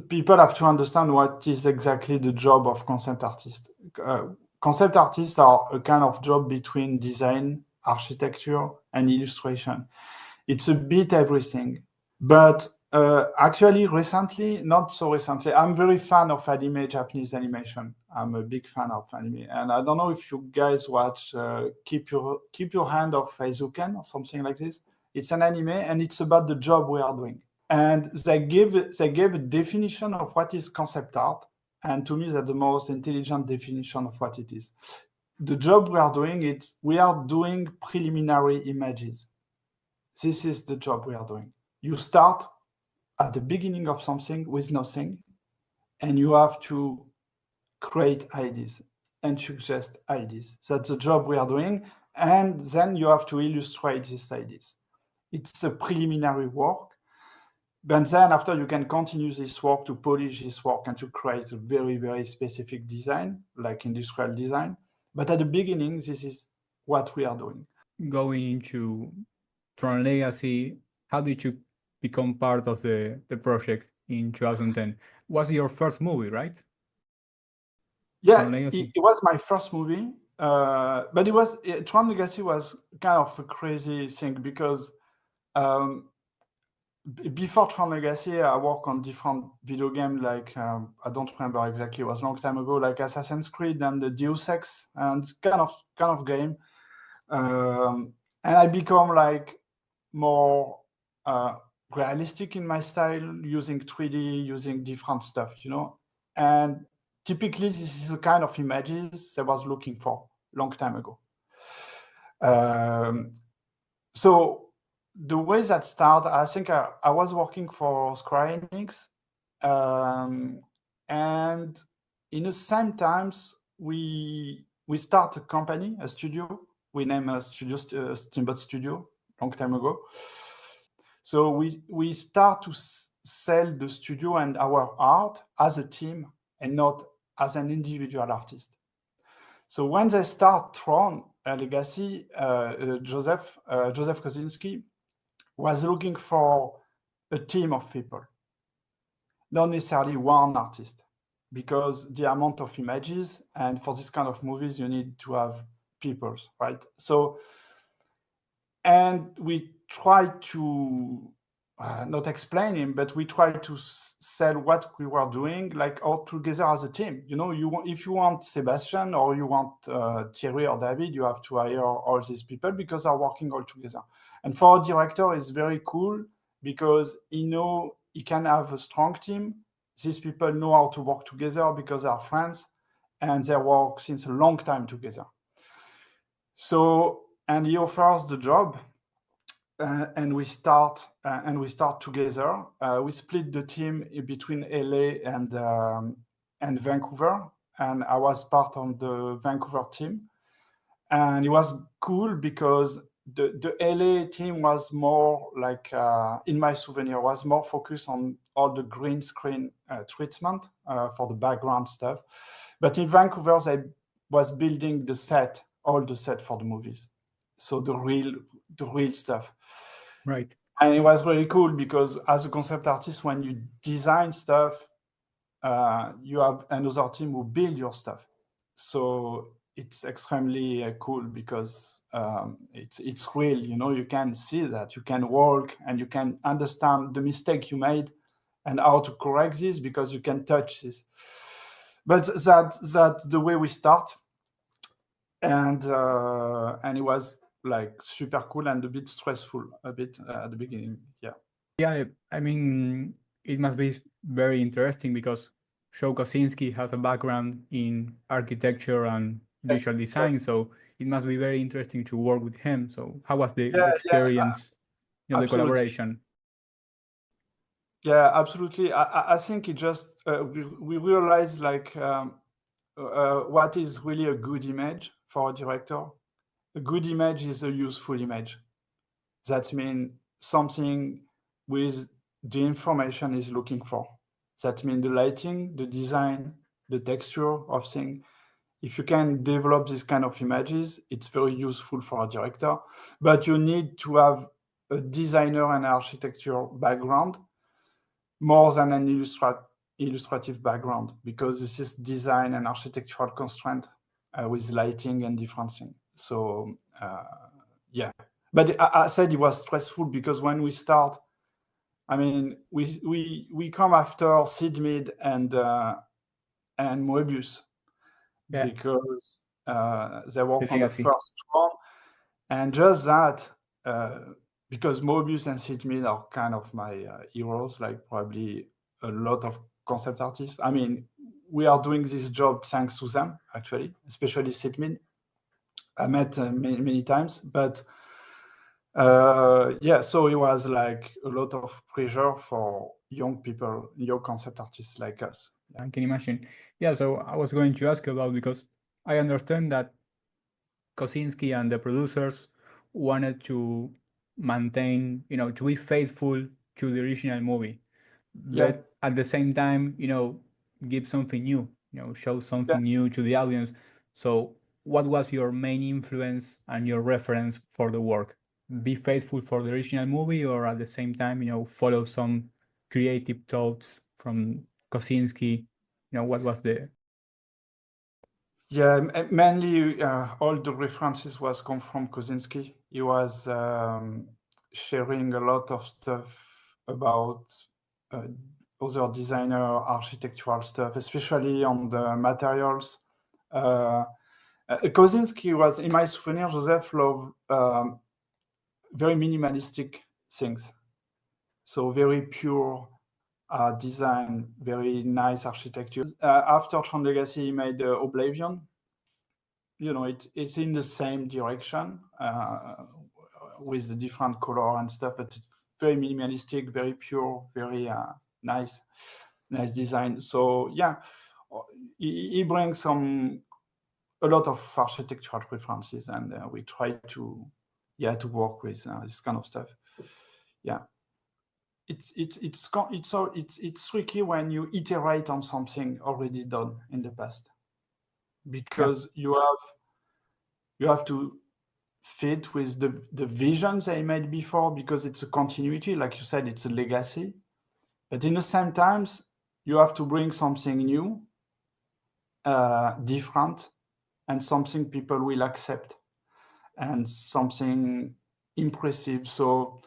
people have to understand what is exactly the job of concept artists. Concept artists are a kind of job between design, architecture, and illustration. It's a bit everything. But actually, recently, not so recently, I'm very fan of anime, Japanese animation. I'm a big fan of anime, and I don't know if you guys watch Keep Your Hand Off Eizouken or something like this. It's an anime, and it's about the job we are doing. And they gave a definition of what is concept art, and to me, that's the most intelligent definition of what it is. The job we are doing, we are doing preliminary images. This is the job we are doing. You start at the beginning of something with nothing, and you have to create ideas and suggest ideas. That's the job we are doing, and then you have to illustrate these ideas. It's a preliminary work, but then after you can continue this work to polish this work and to create a very, very specific design, like industrial design. But at the beginning, this is what we are doing. Going into TRON Legacy, how did you become part of the project in 2010? Was your first movie, right? Yeah, it was my first movie, but TRON Legacy was kind of a crazy thing because before TRON Legacy, I worked on different video games, like I don't remember exactly, it was a long time ago, like Assassin's Creed and the Deus Ex and kind of game, and I become like more realistic in my style, using 3D, using different stuff, and typically this is the kind of images I was looking for a long time ago. So the way that started, I think I was working for Square Enix, and in the same times we start a company, a studio. We named a studio Steamboat Studio long time ago. So we start to sell the studio and our art as a team and not as an individual artist. So when they start TRON Legacy, Joseph Kosinski was looking for a team of people, not necessarily one artist, because the amount of images, and for this kind of movies, you need to have people, right? So, and we try to not explain him, but we try to sell what we were doing, like all together as a team. If you want Sebastien or you want Thierry or David, you have to hire all these people because they're working all together. And for a director, it's very cool because he can have a strong team. These people know how to work together because they are friends and they work since a long time together. So, and he offers the job. And we start together. We split the team between LA and Vancouver, and I was part of the Vancouver team. And it was cool because the LA team was more like, in my souvenir, was more focused on all the green screen treatment for the background stuff. But in Vancouver, they was building all the set for the movies. So the real stuff. Right. And it was really cool because as a concept artist, when you design stuff, you have another team who build your stuff. So it's extremely cool because it's real, you can see that, you can walk and you can understand the mistake you made and how to correct this because you can touch this. But that's the way we start. And it was like super cool and a bit stressful at the beginning. Yeah, I mean, it must be very interesting because Kosinski has a background in architecture and visual design, so it must be very interesting to work with him. So how was the experience, the collaboration? Yeah, absolutely. I think it just we realized like what is really a good image for a director. A good image is a useful image. That means something with the information is looking for. That means the lighting, the design, the texture of things. If you can develop this kind of images, it's very useful for a director. But you need to have a designer and architecture background. more than an illustrative background, because this is design and architectural constraint with lighting and differencing. So yeah, but I said it was stressful because when we start, I mean, we come after Sidmid and Moebius, because they work on the first one, and just that, because Moebius and Sidmid are kind of my heroes, like probably a lot of concept artists. I mean, we are doing this job thanks to them, actually, especially Sidmid. I met many times, but yeah, so it was like a lot of pressure for young people, young concept artists like us. I can imagine. Yeah, so I was going to ask about, because I understand that Kosinski and the producers wanted to maintain, to be faithful to the original movie, but at the same time, give something new, show something new to the audience. So what was your main influence and your reference for the work? Be faithful for the original movie, or at the same time, follow some creative thoughts from Kosinski? What was the... Yeah, mainly all the references was come from Kosinski. He was sharing a lot of stuff about other designer, architectural stuff, especially on the materials. Kosinski was, in my souvenir, Joseph loved very minimalistic things. So very pure design, very nice architecture. After TRON LEGACY, he made Oblivion. It's in the same direction with the different color and stuff, but it's very minimalistic, very pure, very nice design. So yeah, he brings a lot of architectural references, and we try to work with this kind of stuff. Yeah. It's tricky when you iterate on something already done in the past, because you have to fit with the visions they made before, because it's a continuity, like you said, it's a legacy. But in the same times, you have to bring something new, different, and something people will accept, and something impressive. So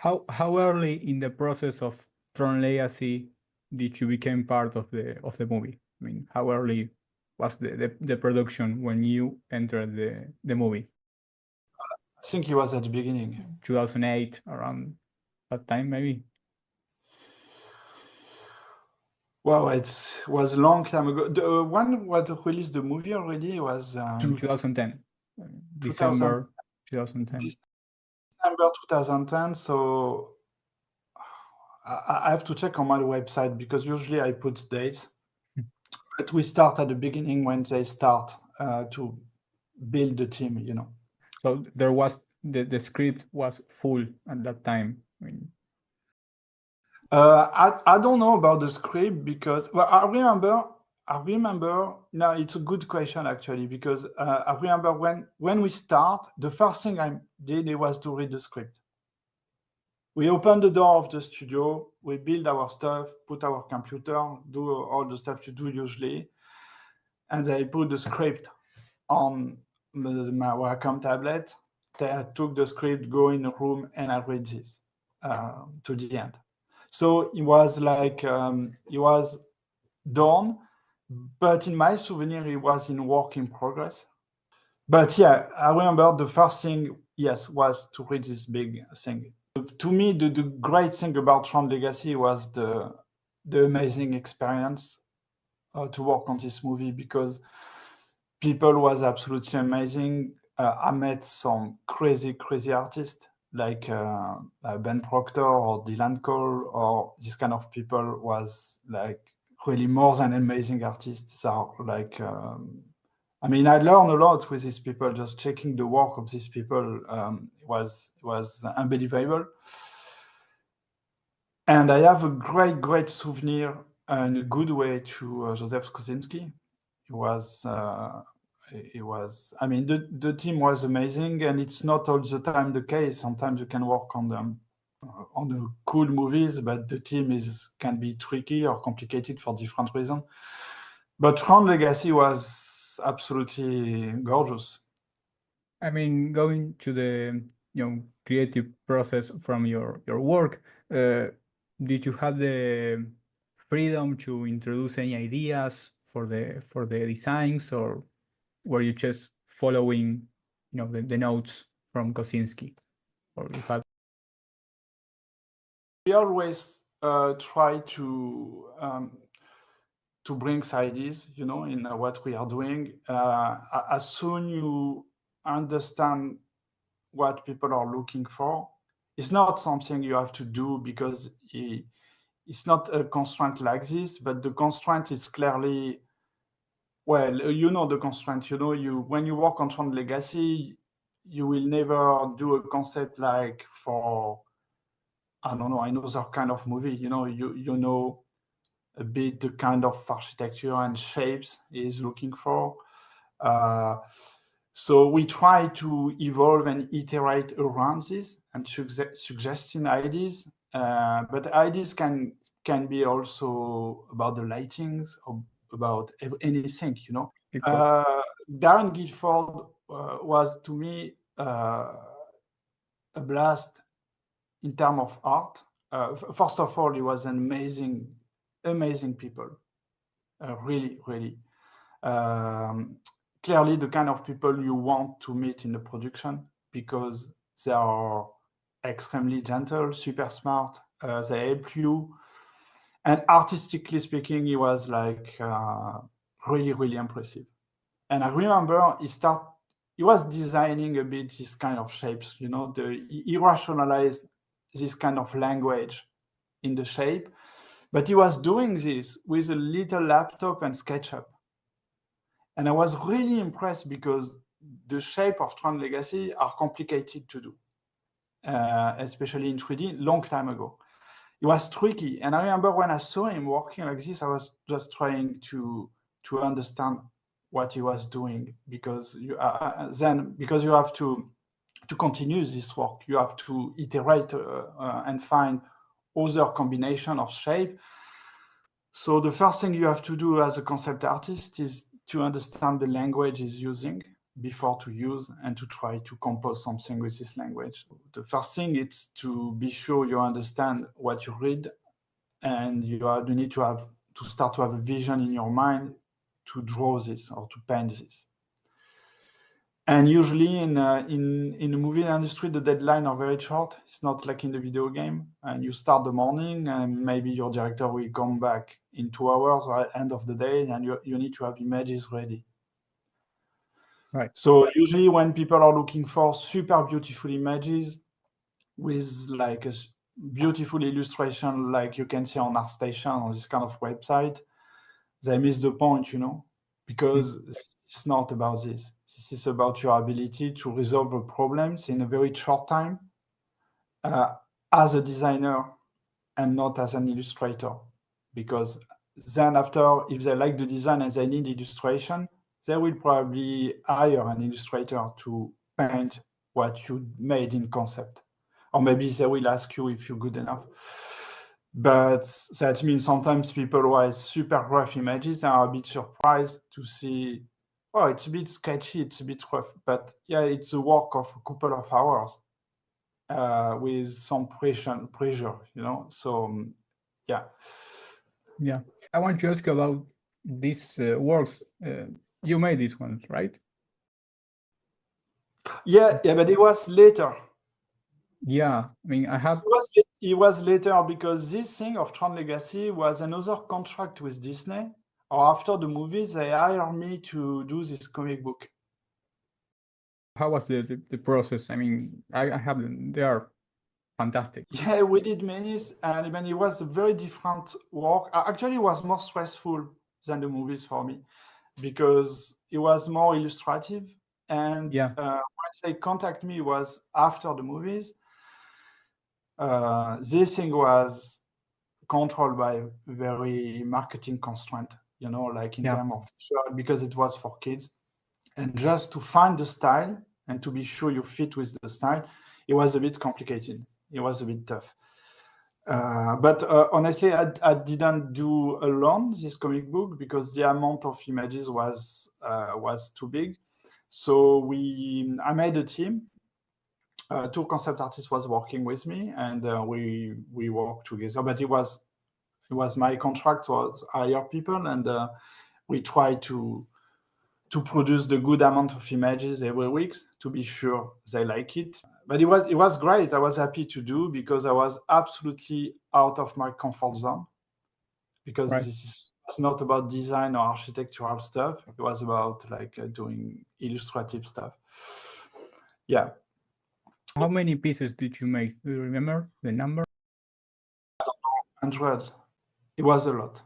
how early in the process of TRON LEGACY did you become part of the movie? I mean, how early was the production when you entered the movie? I think it was at the beginning. 2008, around that time, maybe? Wow, it was a long time ago. The one what released the movie already was in 2010, December 2010. December 2010. So I have to check on my website, because usually I put dates. But we start at the beginning when they start to build the team, So there was the script was full at that time. I mean, I don't know about the script, because I remember. Now it's a good question, actually, because I remember when we start, the first thing I did was to read the script. We open the door of the studio, we build our stuff, put our computer, do all the stuff you do usually, and I put the script on my Wacom tablet. I took the script, go in a room, and I read this to the end. So it was like, it was done, but in my souvenir, it was in work in progress. But yeah, I remember the first thing, yes, was to read this big thing. To me, the great thing about TRON LEGACY was the amazing experience to work on this movie, because people was absolutely amazing. I met some crazy artists like Ben Procter or Dylan Cole, or this kind of people was like really more than amazing artists. Are like, I mean, I learned a lot with these people. Just checking the work of these people was unbelievable. And I have a great souvenir in a good way to Joseph Kosinski. It was, I mean, the team was amazing, and it's not all the time the case. Sometimes you can work on on the cool movies, but the team can be tricky or complicated for different reasons. But TRON Legacy was absolutely gorgeous. I mean, going to the creative process from your work, did you have the freedom to introduce any ideas for the designs, or were you just following the notes from Kosinski, or you had? We always try to bring ideas, in what we are doing. As soon you understand what people are looking for, it's not something you have to do because it's not a constraint like this, but the constraint is clearly, well, the constraint, when you work on TRON Legacy, you will never do a concept like for, I don't know, another kind of movie, you know a bit the kind of architecture and shapes he's looking for. So we try to evolve and iterate around this and suggesting ideas, but ideas can be also about the lightings or about anything, Darren Guilford was to me a blast in terms of art. First of all, he was an amazing people, really, really. Clearly the kind of people you want to meet in the production because they are extremely gentle, super smart, they help you. And artistically speaking, he was like really, really impressive. And I remember he was designing a bit this kind of shapes, he rationalized this kind of language in the shape, but he was doing this with a little laptop and SketchUp. And I was really impressed because the shape of TRON Legacy are complicated to do, especially in 3D, long time ago. It was tricky. And I remember when I saw him working like this, I was just trying to understand what he was doing, because you have to continue this work, you have to iterate and find other combination of shape. So the first thing you have to do as a concept artist is to understand the language he's using before to use and to try to compose something with this language. The first thing is to be sure you understand what you read, and you need to start to have a vision in your mind to draw this or to paint this. And usually in the movie industry, the deadline are very short. It's not like in the video game. And you start the morning, and maybe your director will come back in 2 hours or at the end of the day, and you need to have images ready. Right. So usually when people are looking for super beautiful images with like a beautiful illustration, like you can see on ArtStation or this kind of website, they miss the point, because it's not about this. This is about your ability to resolve the problems in a very short time as a designer and not as an illustrator. Because then after, if they like the design and they need illustration, they will probably hire an illustrator to paint what you made in concept. Or maybe they will ask you if you're good enough. But that means sometimes people who have super rough images are a bit surprised to see, oh, it's a bit sketchy, it's a bit rough. But yeah, it's a work of a couple of hours with some pressure, So yeah. Yeah. I want to ask you about these works. You made these ones, right? Yeah, but it was later. Yeah, I mean, It was later because this thing of TRON Legacy was another contract with Disney. Or after the movies, they hired me to do this comic book. How was the process? I mean, I have them. They are fantastic. Yeah, we did many, and it was a very different work. Actually, it was more stressful than the movies for me because it was more illustrative. And once they contact me was after the movies. This thing was controlled by very marketing constraint, like in terms of, because it was for kids. And just to find the style and to be sure you fit with the style, it was a bit complicated. It was a bit tough. But honestly, I didn't do alone this comic book because the amount of images was too big. So I made a team. Two concept artists was working with me, and we worked together. But it was my contract was hire people, and we try to produce the good amount of images every week to be sure they like it. But it was great. I was happy to do because I was absolutely out of my comfort zone, because this is not about design or architectural stuff. It was about like doing illustrative stuff. Yeah. How many pieces did you make? Do you remember the number? 100. It was a lot.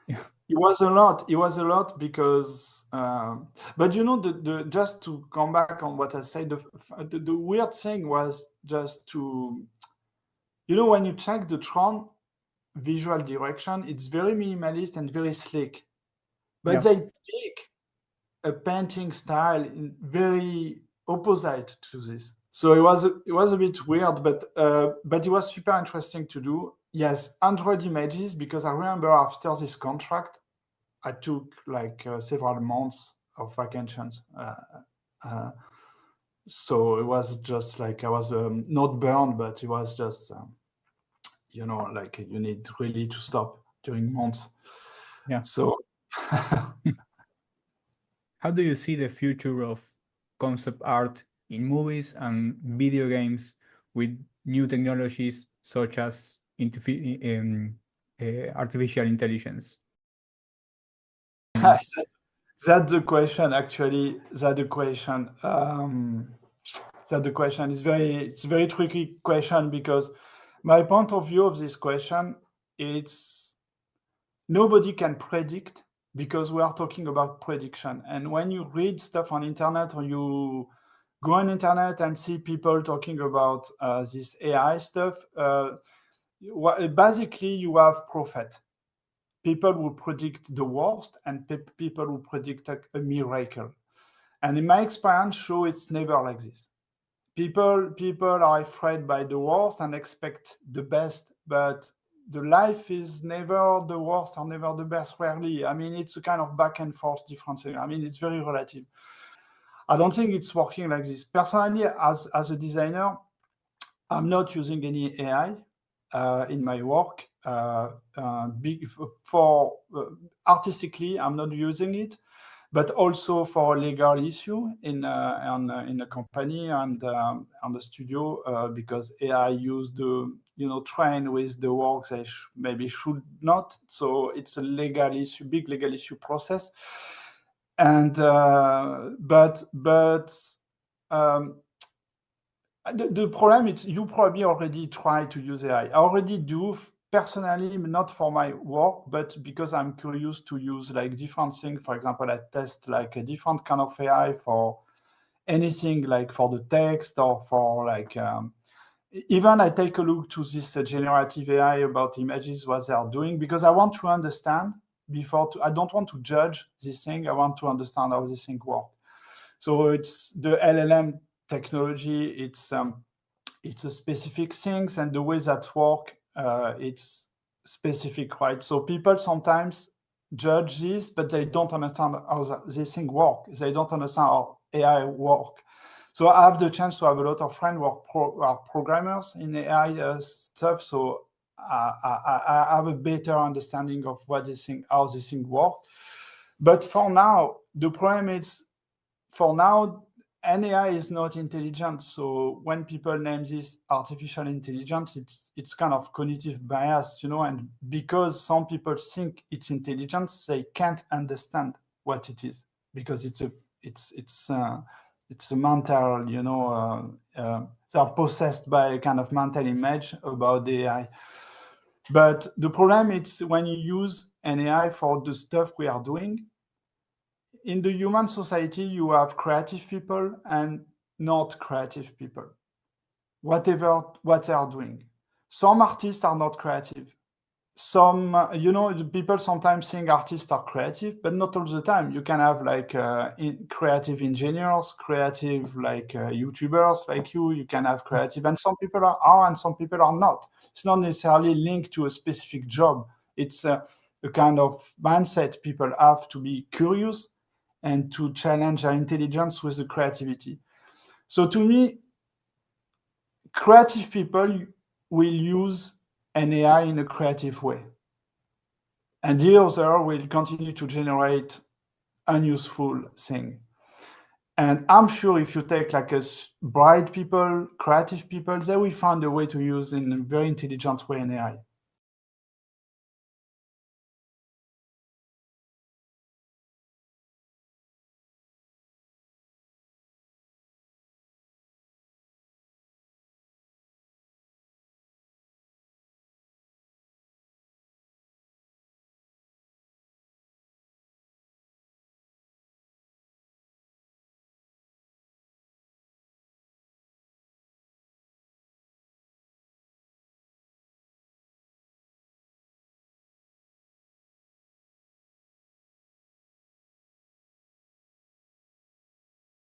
Yeah. It was a lot because, but you know, the just to come back on what I said, the weird thing was just to, you know, when you check the Tron visual direction, it's very minimalist and very slick, but they pick a painting style very opposite to this. So it was a bit weird, but it was super interesting to do. Yes, 100 images, because I remember after this contract, I took like several months of vacations. So it was just like I was not burned, but it was just, you know, like you need really to stop during months. Yeah. So how do you see the future of concept art in movies and video games with new technologies such as artificial intelligence? that's the question. Actually, that's the question. That's the question. It's a very tricky question, because my point of view of this question, it's nobody can predict, because we are talking about prediction. And when you read stuff on internet, or you go on internet and see people talking about this AI stuff, basically you have prophet. People who predict the worst, and people who predict a miracle. And in my experience, show it's never like this. People are afraid by the worst and expect the best, but the life is never the worst or never the best, rarely. I mean, it's a kind of back and forth difference. I mean, it's very relative. I don't think it's working like this. Personally, as a designer, I'm not using any AI in my work. Artistically, I'm not using it, but also for legal issue in a company and on the studio, because AI used the, you know, train with the work they maybe should not. So it's a legal issue, big legal issue process. And the problem is you probably already try to use AI. I already do personally, not for my work, but because I'm curious to use like different things. For example, I test like a different kind of AI for anything, like for the text, or for like, even I take a look to this generative AI about images, what they are doing, because I want to understand I don't want to judge this thing. I want to understand how this thing works. So it's the LLM technology. It's a specific things, and the way that work, it's specific, right? So people sometimes judge this, but they don't understand how this thing work. They don't understand how AI work. So I have the chance to have a lot of friends who are programmers in AI stuff. So I have a better understanding of how this thing work. But for now, the problem is, for now, AI is not intelligent. So when people name this artificial intelligence, it's kind of cognitive bias, you know. And because some people think it's intelligence, they can't understand what it is, because it's a mental, you know, they are possessed by a kind of mental image about the AI. But the problem is when you use an AI for the stuff we are doing. In the human society, you have creative people and not creative people, whatever what they are doing. Some artists are not creative. some, the people sometimes think artists are creative, but not all the time. You can have like creative engineers, creative like YouTubers like you. You can have creative, and some people are and some people are not. It's not necessarily linked to a specific job. It's a kind of mindset people have to be curious and to challenge their intelligence with the creativity. So to me, creative people will use an AI in a creative way. And the other will continue to generate unuseful thing. And I'm sure if you take like bright people, creative people, they will find a way to use in a very intelligent way an AI.